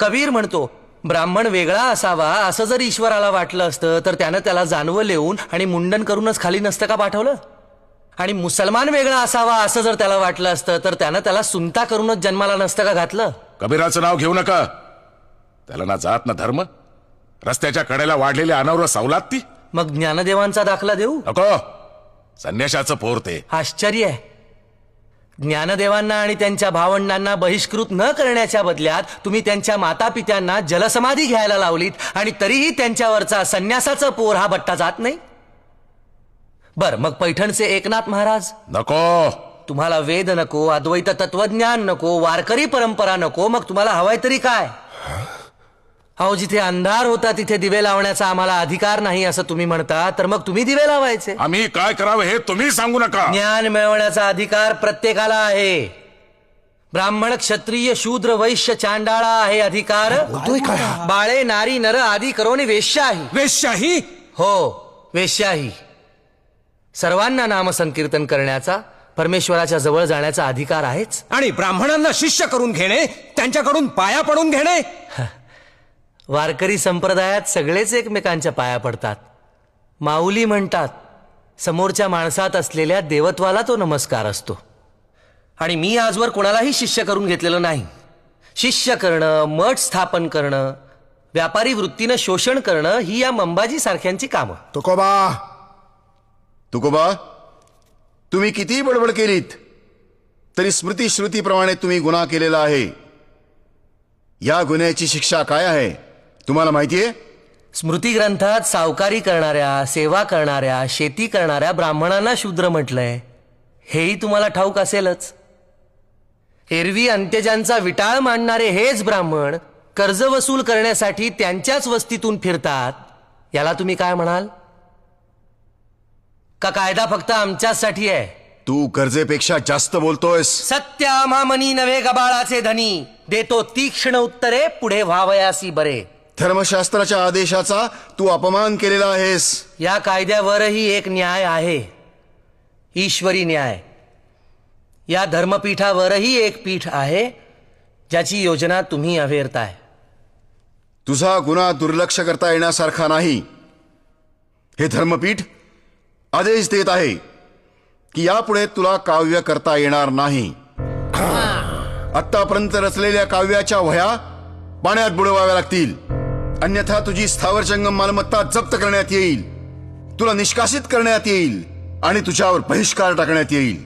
कबीर म्हणतो, ब्राह्मण वेगळा असावा असं जर ईश्वराला वाटलं असतं तर त्यानं त्याला जानवं लिहून आणि मुंडन करूनच खाली नसतं का पाठवलं? आणि मुसलमान वेगळा असावा असं जर त्याला वाटलं असतं तर त्यानं त्याला सुनता करूनच जन्माला नसतं का घातलं? कबीराचं नाव घेऊ नका. त्याला ना जात ना धर्म. रस्त्याच्या कडेला वाढलेली अनावर सवलात ती. मग ज्ञानदेवांचा दाखला देऊ? नको. संन्याशाचं पोर ते. आश्चर्य आहे. ज्ञानदेवांना आणि त्यांच्या भावंडांना बहिष्कृत न करण्याच्या बदल्यात तुम्ही त्यांच्या मातापित्यांना जलसमाधी घ्यायला लावलीत आणि तरीही त्यांच्यावरचा संन्यासाचं पोर हा बट्टा जात नाही. बर, मग पैठणचे एकनाथ महाराज? नको. तुम्हाला वेद नको, अद्वैत तत्वज्ञान नको, वारकरी परंपरा नको, मग तुम्हाला हवाय तरी काय? अहो, जिथे अंधार होता तिथे दिवे लावण्याचा आम्हाला अधिकार नाही असं तुम्ही म्हणता, तर मग तुम्ही दिवे लावायचे. आम्ही काय करावं हे तुम्ही सांगू नका. ज्ञान मिळवण्याचा अधिकार प्रत्येकाला आहे. ब्राह्मण, क्षत्रिय, शूद्र, वैश्य, चांडाळा आहे अधिकार. बाळे, नारी, नर आदी करोनी वेश्याही. वेश्याही? हो, वेश्याही. सर्वांना नामसंकीर्तन करण्याचा, परमेश्वराच्या जवळ जाण्याचा अधिकार आहेच. आणि ब्राह्मणांना शिष्य करून घेणे, त्यांच्याकडून पाया पडून घेणे? वारकरी संप्रदायात सगळेच एकमेकांच्या पाया पडतात. माऊली म्हणतात, समोरच्या माणसात असलेल्या देवत्वाला तो नमस्कार असतो. आणि मी आजवर कोणालाही शिष्य करून घेतलेलं नाही. शिष्य करणं, मठ स्थापन करणं, व्यापारी वृत्तीनं शोषण करणं ही या मंबाजी सारख्यांची कामं. तुकोबा, तुम्ही किती बडबड केलीत तरी स्मृती श्रुतीप्रमाणे तुम्ही गुन्हा केलेला आहे. या गुन्ह्याची शिक्षा काय आहे तुम्हाला माहितीये? स्मृती ग्रंथात सावकारी करणाऱ्या, सेवा करणाऱ्या, शेती करणाऱ्या ब्राह्मणांना शूद्र म्हटलंय. हेही तुम्हाला ठाऊक असेलच. एरवी अंत्यजांचा विटाळ मांडणारे हेच ब्राह्मण कर्ज वसूल करण्यासाठी त्यांच्याच वस्तीतून फिरतात. याला तुम्ही काय म्हणाल? का कायदा फक्त आमच्यासाठी आहे? तू गरजेपेक्षा जास्त बोलतोयस. सत्य आम्हामनी नव्हे गबाळाचे धनी, देतो तीक्ष्ण उत्तरे पुढे व्हावयासी बरे. धर्मशास्त्राच्या आदेशाचा तू अपमान केलेला आहेस. या कायद्यावरही एक न्याय आहे, ईश्वरी न्याय. या धर्मपीठावरही एक पीठ आहे ज्याची योजना तुम्ही अवेरताय. तुझा गुन्हा दुर्लक्ष करता येण्यासारखा नाही. हे धर्मपीठ आदेश देत आहे की यापुढे तुला काव्य करता येणार नाही. आतापर्यंत रचलेल्या काव्याच्या वह्या पाण्यात बुडवाव्या लागतील, अन्यथा तुझी स्थावर जंगम मालमत्ता जप्त करण्यात येईल, तुला निष्कासित करण्यात येईल आणि तुझ्यावर बहिष्कार टाकण्यात येईल.